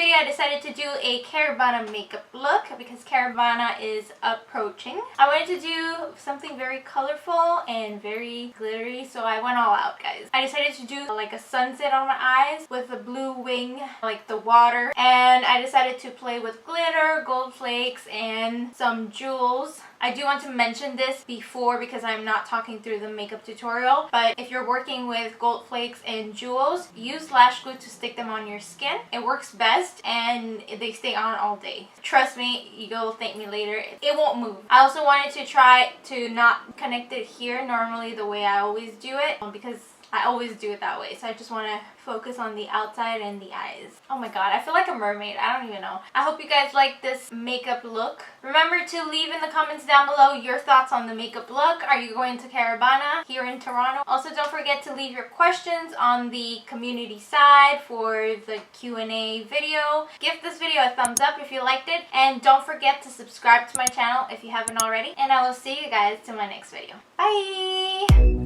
today I decided to do a Caribana makeup look because Caribana is approaching. I wanted to do something very colorful and very glittery, so I went all out, guys. I decided to do like a sunset on my eyes with a blue wing, like the water, and I decided to play with glitter, gold flakes, and some jewels. I do want to mention this before because I'm not talking through the makeup tutorial, but if you're working with gold flakes and jewels, use lash glue to stick them on your skin. It works best and they stay on all day. Trust me, you'll thank me later. It won't move. I also wanted to try to not connect it here normally the way I always do it because I always do it that way. So I just want to focus on the outside and the eyes. Oh my god, I feel like a mermaid. I don't even know. I hope you guys like this makeup look. Remember to leave in the comments down below your thoughts on the makeup look. Are you going to Caribana here in Toronto? Also, don't forget to leave your questions on the community side for the Q&A video. Give this video a thumbs up if you liked it. And don't forget to subscribe to my channel if you haven't already. And I will see you guys to my next video. Bye!